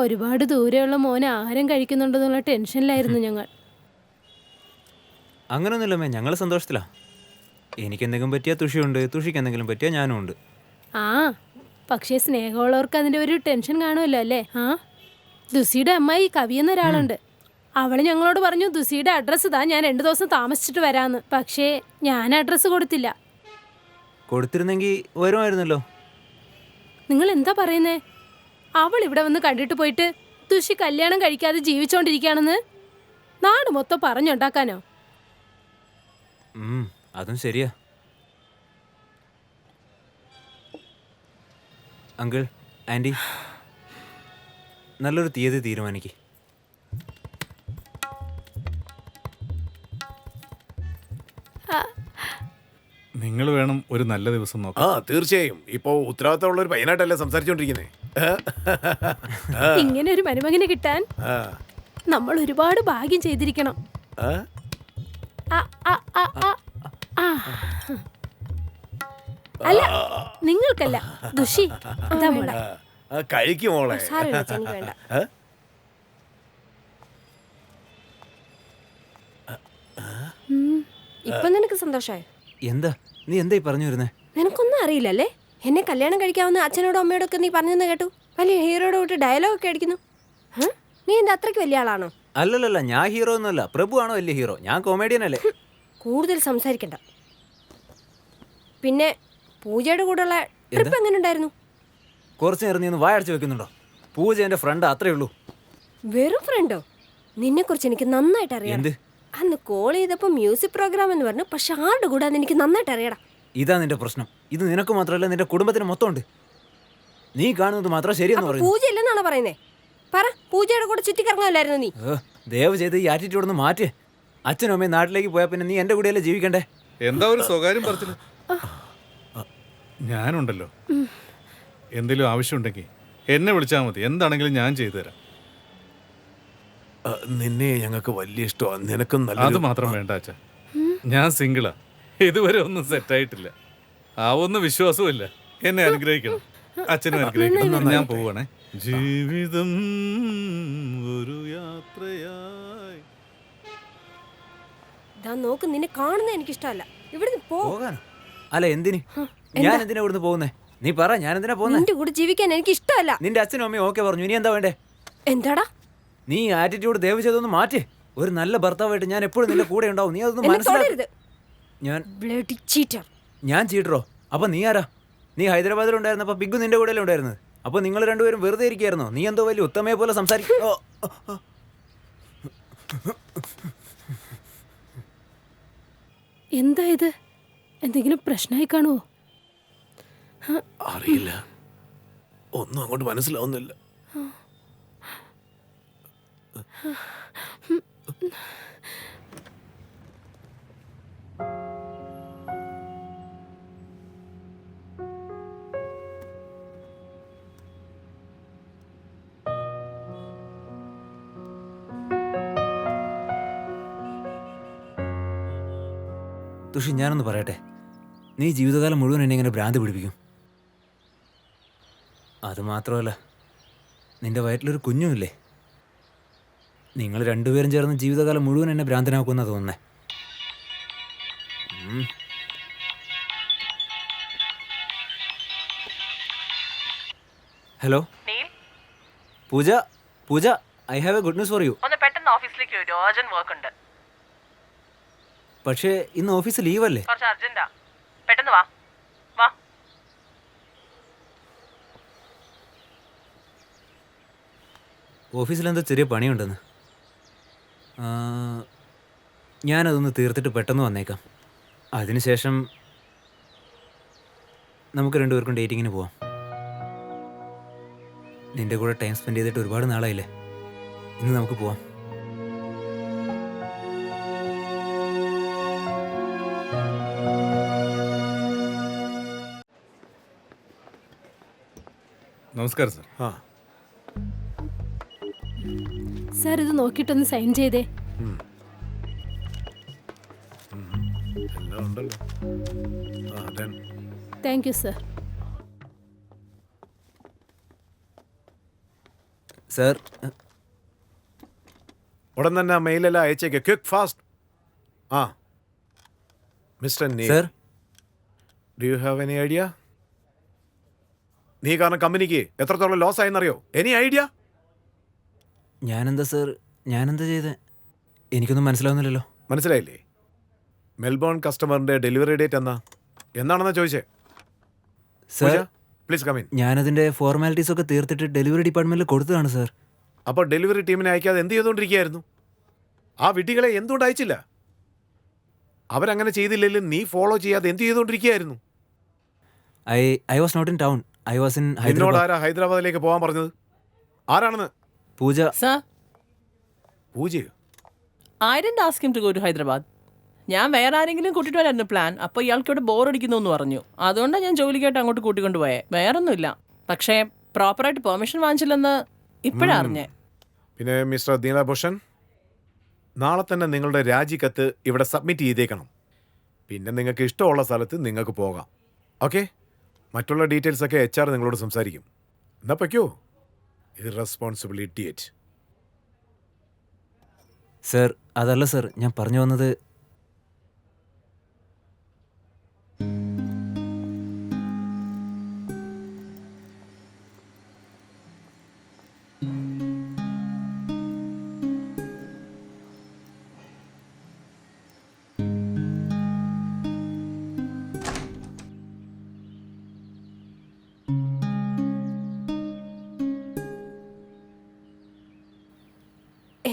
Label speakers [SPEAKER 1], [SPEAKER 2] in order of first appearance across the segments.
[SPEAKER 1] ഒരുപാട് ദൂരെയുള്ള മോനെ ആഹാരം കഴിക്കുന്നുണ്ടെന്നുള്ള ടെൻഷനിലായിരുന്നു ഞങ്ങൾ.
[SPEAKER 2] അങ്ങനൊന്നുമില്ലമ്മേ, ഞങ്ങൾ സന്തോഷത്തിലാ. എനിക്ക് എന്തെങ്കിലും പറ്റിയാൽ തുഷിയുണ്ട്, തുഷിക്ക് എന്തെങ്കിലും പറ്റിയാൽ ഞാനും ഉണ്ട്.
[SPEAKER 1] ആ പക്ഷേ സ്നേഹമുള്ളവർക്ക് അതിൻ്റെ ഒരു ടെൻഷൻ കാണുമല്ലോ അല്ലേ? ദുസിയുടെ അമ്മായി കവി എന്നൊരാളുണ്ട്. അവൾ ഞങ്ങളോട് പറഞ്ഞു ദുസിയുടെ അഡ്രസ്സ് താ, ഞാൻ 2 ദിവസം താമസിച്ചിട്ട് വരാമെന്ന്. പക്ഷേ ഞാൻ അഡ്രസ്സ് കൊടുത്തില്ല.
[SPEAKER 2] കൊടുത്തിരുന്നെങ്കിൽ വരുമായിരുന്നല്ലോ.
[SPEAKER 1] നിങ്ങൾ എന്താ പറയുന്നേ? അവൾ ഇവിടെ വന്ന് കണ്ടിട്ട് പോയിട്ട് ദുഷി കല്യാണം കഴിക്കാതെ ജീവിച്ചോണ്ടിരിക്കുകയാണെന്ന് നാട് മൊത്തം പറഞ്ഞുണ്ടാക്കാനോ?
[SPEAKER 2] അതും ശരിയാ. അങ്കിൾ, ആൻറ്റി, നല്ലൊരു തീയതി തീരുമാനിക്ക്.
[SPEAKER 3] നിങ്ങൾ വേണം ഒരു നല്ല ദിവസം നോക്കാം.
[SPEAKER 4] തീർച്ചയായും. ഇപ്പോ ഉത്തരവാദിത്തമുള്ള ഒരു പയ്യനായിട്ടല്ലേ സംസാരിച്ചോണ്ടിരിക്കുന്നേ.
[SPEAKER 1] ഇങ്ങനെ ഒരു മരുമകനെ കിട്ടാൻ നമ്മൾ ഒരുപാട് ഭാഗ്യം ചെയ്തിരിക്കണം. അല്ല, നിങ്ങൾക്കല്ല, ദുഷി.
[SPEAKER 4] കഴിക്കുമോളെ.
[SPEAKER 5] ഇപ്പൊ നിനക്ക് സന്തോഷായോ?
[SPEAKER 2] എന്താ നീ എന്തായി പറഞ്ഞു വരുന്നേ?
[SPEAKER 5] നിനക്കൊന്നും അറിയില്ലല്ലേ? എന്നെ കല്യാണം കഴിക്കാവുന്ന അച്ഛനോടും അമ്മയോടൊക്കെ നീ പറഞ്ഞെന്ന് കേട്ടു. വലിയ ഹീറോയുടെ വിട്ട് ഡയലോഗ് ഒക്കെ അടിക്കുന്നു. നീ എന്താ അത്രയ്ക്ക് വലിയ ആളാണോ?
[SPEAKER 2] അല്ലല്ല, ഞാൻ ഹീറോ ഒന്നുമല്ല. പ്രഭു ആണോ വലിയ ഹീറോ? ഞാൻ കോമഡിയൻ അല്ലേ.
[SPEAKER 5] കൂടുതൽ സംസാരിക്കണ്ട. പിന്നെ പൂജയുടെ കൂടെയുള്ള ട്രിപ്പ് എങ്ങനെ ഉണ്ടായിരുന്നു?
[SPEAKER 2] കുറച്ച് നേരം നീ ഒന്ന് വായടച്ച് വെക്കുന്നുണ്ടോ? പൂജ എന്റെ ഫ്രണ്ട്, അത്രേ ഉള്ളൂ.
[SPEAKER 5] വെറും ഫ്രണ്ടോ? നിന്നെ കുറിച്ച് എനിക്ക് നന്നായിട്ട് അറിയാം. അന്ന് കോൾ ചെയ്തപ്പോ മ്യൂസിക് പ്രോഗ്രാം എന്ന് പറഞ്ഞു. പക്ഷെ ആരുടെ കൂടെ എനിക്ക് നന്നായിട്ട് അറിയടാ.
[SPEAKER 2] ഇതാ നിന്റെ പ്രശ്നം. ഇത് നിനക്ക് മാത്രമല്ല, നിന്റെ കുടുംബത്തിന് മൊത്തം ഉണ്ട്. നീ കാണുന്നത് മാത്രം ശരിയെന്ന് പറയുന്നു.
[SPEAKER 5] പൂജ ഇല്ലെന്നാണോ പറയുന്നേ? പറ, പൂജയുടെ കൂടെ ചുറ്റിക്കറങ്ങല്ലായിരുന്നു നീ?
[SPEAKER 2] ദയവ് ചെയ്ത് ഈ ആറ്റിറ്റ്യൂഡ് ഒന്ന് മാറ്റി. അച്ഛനും അമ്മയും നാട്ടിലേക്ക് പോയാൽ പിന്നെ നീ എന്റെ കൂടെയല്ലേ ജീവിക്കണ്ടേ?
[SPEAKER 3] എന്താ ഒരു സ്വകാര്യം പറച്ചില്ല? ഞാനുണ്ടല്ലോ, എന്തെങ്കിലും ആവശ്യമുണ്ടെങ്കിൽ എന്നെ വിളിച്ചാൽ മതി. എന്താണെങ്കിലും ഞാൻ ചെയ്തു തരാം.
[SPEAKER 4] നിന്നെ ഞങ്ങൾക്ക് വലിയ ഇഷ്ടമാണ്. നിനക്കും നല്ല.
[SPEAKER 3] അത് മാത്രം വേണ്ട അച്ഛാ, ഞാൻ സിംഗിളാ. ഇതുവരെ ഒന്നും സെറ്റായിട്ടില്ല. ആ ഒന്നും വിശ്വാസവും ഇല്ല. എന്നെ അനുഗ്രഹിക്കണം, അച്ഛനും അനുഗ്രഹിക്കണം. ഞാൻ പോവാണേ. ജീവിതം ഒരു യാത്രയായി.
[SPEAKER 5] നോക്ക്, നിന്നെ കാണുന്നത് എനിക്കിഷ്ടമല്ല. ഇവിടുന്ന്
[SPEAKER 2] പോകാനോ? അല്ല, എന്തിന്? ഞാൻ എന്തിനാ ഇവിടുന്ന് പോകുന്നേ? നീ പറ, ഞാൻ എന്തിനാ പോകുന്നേ?
[SPEAKER 5] നിന്റെ കൂടെ ജീവിക്കാൻ എനിക്ക് ഇഷ്ടമല്ല.
[SPEAKER 2] നിന്റെ അച്ഛനും അമ്മയും ഓക്കെ പറഞ്ഞു. ഇനി എന്താ വേണ്ടേ?
[SPEAKER 5] എന്താടാ
[SPEAKER 2] നീ ആറ്റിറ്റ്യൂഡ് ദയവ് ചെയ്തൊന്ന് മാറ്റി. ഒരു നല്ല ഭർത്താവായിട്ട് ഞാൻ എപ്പോഴും നിന്റെ കൂടെ ഉണ്ടാവും. നീ അതൊന്ന് മനസ്സിലാക്കരുത്. ഞാൻ ചീറ്ററോ? അപ്പൊ നീ ആരാ? നീ ഹൈദരാബാദിൽ ഉണ്ടായിരുന്നപ്പോ ബിഗു നിന്റെ കൂടെ ഉണ്ടായിരുന്നത്. അപ്പൊ നിങ്ങൾ രണ്ടുപേരും വെറുതെ ഇരിക്കായിരുന്നോ? നീ എന്തോ വലിയ ഉത്തമയെ പോലെ സംസാരിക്കോ?
[SPEAKER 1] എന്താ ഇത്? എന്തെങ്കിലും പ്രശ്നമായി കാണുമോ?
[SPEAKER 4] അറിയില്ല, ഒന്നും അങ്ങോട്ട് മനസ്സിലാവുന്നില്ല.
[SPEAKER 2] തുഷി, ഞാനൊന്ന് പറയട്ടെ. നീ ജീവിതകാലം മുഴുവൻ എന്നെ ഇങ്ങനെ ഭ്രാന്ത് പിടിപ്പിക്കും. അതുമാത്രമല്ല, നിന്റെ വയറ്റിലൊരു കുഞ്ഞുമില്ലേ? നിങ്ങൾ രണ്ടുപേരും ചേർന്ന് ജീവിതകാലം മുഴുവൻ എന്നെ ഭ്രാന്തനാക്കുമെന്നാണ് തോന്നുന്നേ. Hello Pooja. Pooja, I have a good news for you.
[SPEAKER 6] ഒന്ന് പെട്ടെന്ന് ഓഫീസിലേക്ക് വരൂ, അർജന്റ് വർക്ക് ഉണ്ട്.
[SPEAKER 2] പക്ഷേ ഇന്ന് ഓഫീസ് ലീവല്ലേ?
[SPEAKER 6] കുറച്ച് അർജന്റാ, പെട്ടെന്ന് വാ. വാ.
[SPEAKER 2] ഓഫീസിലെന്തോ ചെറിയ പണിയുണ്ടെന്ന്. ഞാനതൊന്ന് തീർത്തിട്ട് പെട്ടെന്ന് വന്നേക്കാം. അതിനുശേഷം നമുക്ക് രണ്ടുപേർക്കും ഡേറ്റിങ്ങിന് പോവാം. നിന്റെ കൂടെ ടൈം സ്പെൻഡ് ചെയ്തിട്ട് ഒരുപാട് നാളായില്ലേ. ഇന്ന് നമുക്ക് പോവാം.
[SPEAKER 3] നമസ്കാരം സാർ.
[SPEAKER 1] സാർ, ഇത് നോക്കിയിട്ടൊന്ന് സൈൻ ചെയ്തേ. Thank you sir.
[SPEAKER 2] സർ
[SPEAKER 4] ഉടൻ തന്നെ മെയിലെല്ലാം അയച്ചേക്ക്. Quick fast. ആ mister Neel,
[SPEAKER 2] sir
[SPEAKER 4] do you have any idea? നീ കാരണം കമ്പനിക്ക് എത്രത്തോളം ലോസ് ആയെന്നറിയോ? Any idea?
[SPEAKER 2] ഞാനെന്താ ചെയ്തേ? എനിക്കൊന്നും മനസ്സിലാവുന്നില്ലല്ലോ.
[SPEAKER 4] മനസ്സിലായില്ലേ? മെൽബോൺ കസ്റ്റമറിന്റെ ഡെലിവറി ഡേറ്റ് എന്നാണെന്നാ ചോദിച്ചേ?
[SPEAKER 2] Sir
[SPEAKER 4] please come in.
[SPEAKER 2] ഞാനതിൻ്റെ ഫോർമാലിറ്റീസ് ഒക്കെ തീർത്തിട്ട് ഡെലിവറി ഡിപ്പാർട്ട്മെൻറ്റിൽ കൊടുത്തതാണ് സർ.
[SPEAKER 4] അപ്പോൾ ഡെലിവറി ടീമിനെ അയക്കാതെ എന്ത് ചെയ്തുകൊണ്ടിരിക്കുകയായിരുന്നു? ആ വിഡ്ഢികളെ എന്തുകൊണ്ട് അയച്ചില്ല? അവരങ്ങനെ ചെയ്തില്ലെങ്കിലും നീ ഫോളോ ചെയ്യാതെ എന്ത് ചെയ്തുകൊണ്ടിരിക്കുകയായിരുന്നു?
[SPEAKER 2] I was not in town. I was in
[SPEAKER 4] എന്നോട്
[SPEAKER 2] ഹൈദരാബാദ്.
[SPEAKER 4] ആരാ ഹൈദരാബാദിലേക്ക് പോകാൻ പറഞ്ഞത്? ആരാണെന്ന്?
[SPEAKER 2] പൂജ.
[SPEAKER 7] Sir,
[SPEAKER 4] പൂജയോ?
[SPEAKER 7] I didn't ask him to go to Hyderabad. ഞാൻ വേറെ ആരെങ്കിലും കൂട്ടിട്ട് വരായിരുന്നു പ്ലാൻ. അപ്പോൾ ഇയാൾക്ക് ഇവിടെ ബോർ അടിക്കുന്നു എന്ന് പറഞ്ഞു. അതുകൊണ്ടാണ് ഞാൻ ജോലിക്കായിട്ട് അങ്ങോട്ട് കൂട്ടിക്കൊണ്ടുപോയേ. വേറൊന്നുമില്ല. പക്ഷേ പ്രോപ്പറായിട്ട് പെർമിഷൻ വാങ്ങിച്ചില്ലെന്ന് ഇപ്പോഴാണ് അറിഞ്ഞേ.
[SPEAKER 4] പിന്നെ മിസ്റ്റർ നീലഭൂഷൺ, നാളെ തന്നെ നിങ്ങളുടെ രാജിക്കത്ത് ഇവിടെ സബ്മിറ്റ് ചെയ്തേക്കണം. പിന്നെ നിങ്ങൾക്ക് ഇഷ്ടമുള്ള സ്ഥലത്ത് നിങ്ങൾക്ക് പോകാം. ഓക്കെ? മറ്റുള്ള ഡീറ്റെയിൽസ് ഒക്കെ HR നിങ്ങളോട് സംസാരിക്കും. എന്നാ പയ്ക്കോ, ഇറസ്പോൺസിബിൾ ഇഡിയറ്റ്.
[SPEAKER 2] സർ അതല്ല സർ, ഞാൻ പറഞ്ഞു വന്നത്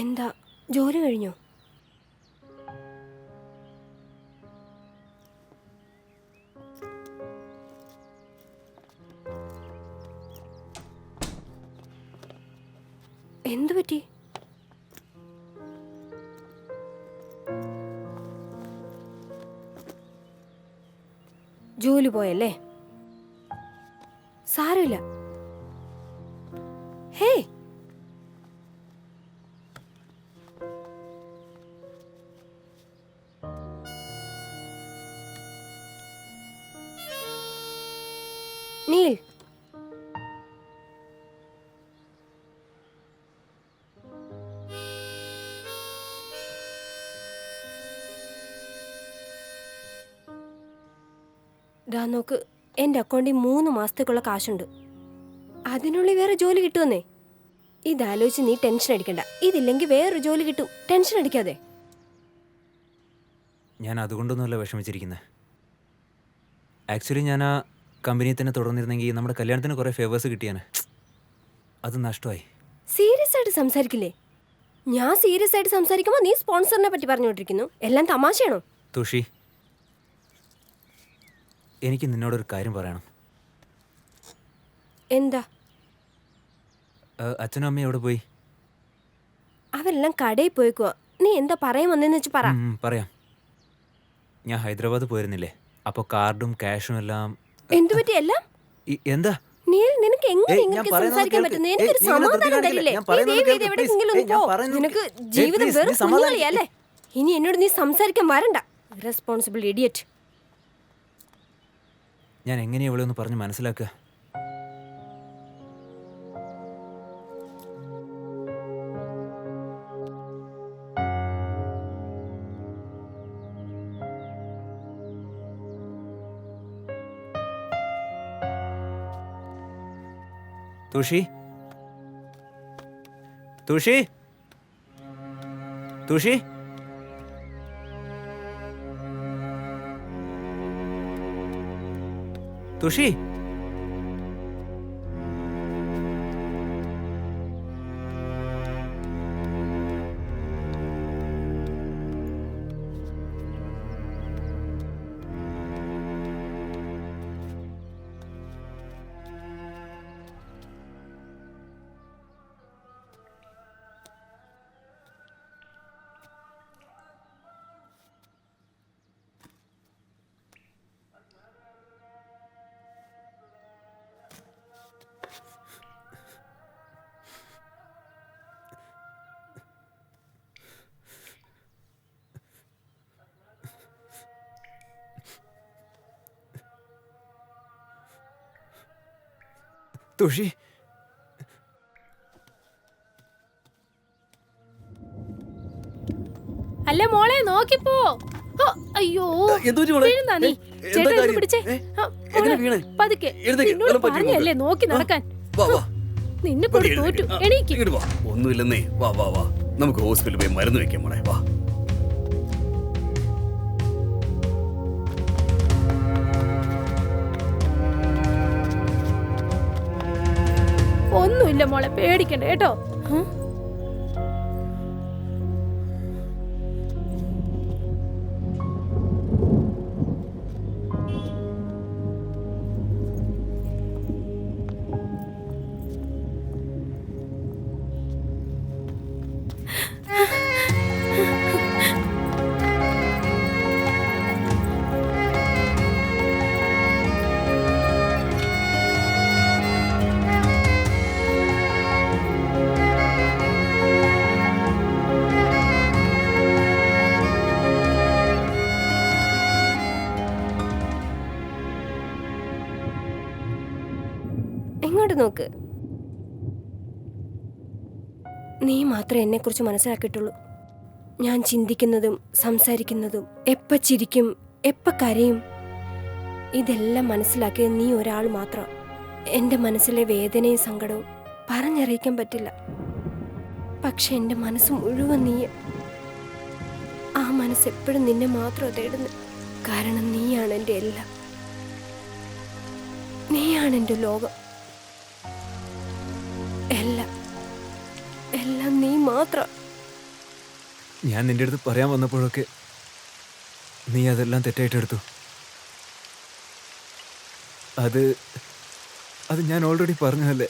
[SPEAKER 5] എന്താ ജോലി കഴിഞ്ഞോ? എന്തു പറ്റി? ജോലി പോയല്ലേ? സാരമില്ല. ഹേ, നീൽ, ദാ നോക്ക്, എൻ്റെ അക്കൗണ്ടിൽ 3 മാസത്തേക്കുള്ള കാശുണ്ട്. അതിനുള്ളിൽ വേറെ ജോലി കിട്ടുമെന്നേ. ഇതാലോചിച്ച് നീ ടെൻഷൻ അടിക്കണ്ട. ഇതില്ലെങ്കിൽ വേറൊരു ജോലി കിട്ടും. ടെൻഷൻ അടിക്കാതെ.
[SPEAKER 2] ഞാൻ അതുകൊണ്ടൊന്നുമല്ല വിഷമിച്ചിരിക്കുന്നത്. ആക്ച്വലി ഞാൻ ആ കമ്പനിയിൽ തന്നെ തുടർന്നിരുന്നെങ്കിൽ നമ്മുടെ കല്യാണത്തിന് കുറേ ഫേവേഴ്സ് കിട്ടിയാണ്. അത് നഷ്ടമായി.
[SPEAKER 5] സീരിയസ് ആയിട്ട് സംസാരിക്കില്ലേ? ഞാൻ സീരിയസ് ആയിട്ട് സംസാരിക്കുമ്പോൾ നീ സ്പോൺസറിനെ പറ്റി പറഞ്ഞുകൊണ്ടിരിക്കുന്നു. എല്ലാം തമാശയാണോ?
[SPEAKER 2] തുഷി, എനിക്ക് നിന്നോടൊരു കാര്യം പറയണം.
[SPEAKER 5] എന്താ?
[SPEAKER 2] അച്ഛനും അമ്മയും എവിടെ പോയി?
[SPEAKER 5] അവരെല്ലാം കടയിൽ പോയിക്കുവാ. നീ എന്താ പറയാൻ വന്നെന്ന് വെച്ച് പറ.
[SPEAKER 2] പറയാം. ഞാൻ ഹൈദരാബാദ് പോയിരുന്നില്ലേ? അപ്പോൾ കാർഡും ക്യാഷും എല്ലാം.
[SPEAKER 5] എന്തു പറ്റി എല്ലാം?
[SPEAKER 2] എന്താ
[SPEAKER 5] നീൽ, നിനക്ക് എങ്ങനെ ഇങ്ങനെ സംസാരിക്കാൻ പറ്റുന്നു? എനിക്കൊരു സമാധാനം തരില്ലേ? എവിടെയെങ്കിലും ഒന്ന് പോ. നിനക്ക് ജീവിതം വെറും കുഞ്ഞുകളിയല്ലേ? ഇനി എന്നോട് നീ സംസാരിക്കാൻ വരണ്ട. Responsible idiot.
[SPEAKER 2] ഞാൻ എങ്ങനെയാ ഇവിടെ ഒന്ന് പറഞ്ഞ് മനസ്സിലാക്കുക? തുഷി, തുഷി, തുഷി, തുഷി. തുഷി,
[SPEAKER 1] മോളെ നോക്കിപ്പോ. ഓ, അയ്യോ വീഴുന്നാ നീ. ചേട്ടാ ഇത് പിടിച്ചേ. ആ, മോളെ, പതുക്കെ. നിന്നോട് പറഞ്ഞല്ലേ നോക്കി നടക്കാൻ. നിന്നെ കൊണ്ട് തോറ്റു. എണീക്ക്.
[SPEAKER 8] ഒന്നുമില്ലെന്നേ. വാ വാ വാ, നമുക്ക് ഹോസ്പിറ്റലിൽ പോയി മരുന്ന് വെക്കാം മോളെ. വാ.
[SPEAKER 1] ഒന്നുമില്ല മോളെ, പേടിക്കണ്ട കേട്ടോ.
[SPEAKER 5] എങ്ങോട്ട് നോക്ക്. നീ മാത്രമേ എന്നെ കുറിച്ച് മനസ്സിലാക്കിയിട്ടുള്ളൂ. ഞാൻ ചിന്തിക്കുന്നതും സംസാരിക്കുന്നതും, എപ്പ ചിരിക്കും എപ്പ കരയും, ഇതെല്ലാം മനസ്സിലാക്കിയത് നീ ഒരാൾ മാത്രം. എൻ്റെ മനസ്സിലെ വേദനയും സങ്കടവും പറഞ്ഞറിയിക്കാൻ പറ്റില്ല. പക്ഷെ എൻ്റെ മനസ്സ് മുഴുവൻ നീ. ആ മനസ്സ് എപ്പോഴും നിന്നെ മാത്രം തേടുന്നു. കാരണം നീയാണ് എൻ്റെ എല്ലാം. നീയാണ് എൻ്റെ ലോകം. എല്ലാം എല്ലാം നീ മാത്രം.
[SPEAKER 2] ഞാൻ നിന്റെ അടുത്ത് പറയാൻ വന്നപ്പോഴൊക്കെ നീ അതെല്ലാം തെറ്റായിട്ട് എടുത്തു. അത് ഞാൻ ഓൾറെഡി പറഞ്ഞതല്ലേ.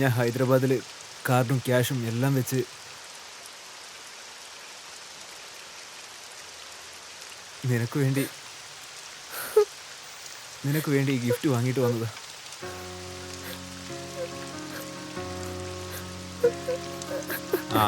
[SPEAKER 2] ഞാൻ ഹൈദരാബാദിൽ കാർഡും ക്യാഷും എല്ലാം വെച്ച് നിനക്ക് വേണ്ടി ഈ ഗിഫ്റ്റ് വാങ്ങിയിട്ട് വന്നതാ.
[SPEAKER 4] ആ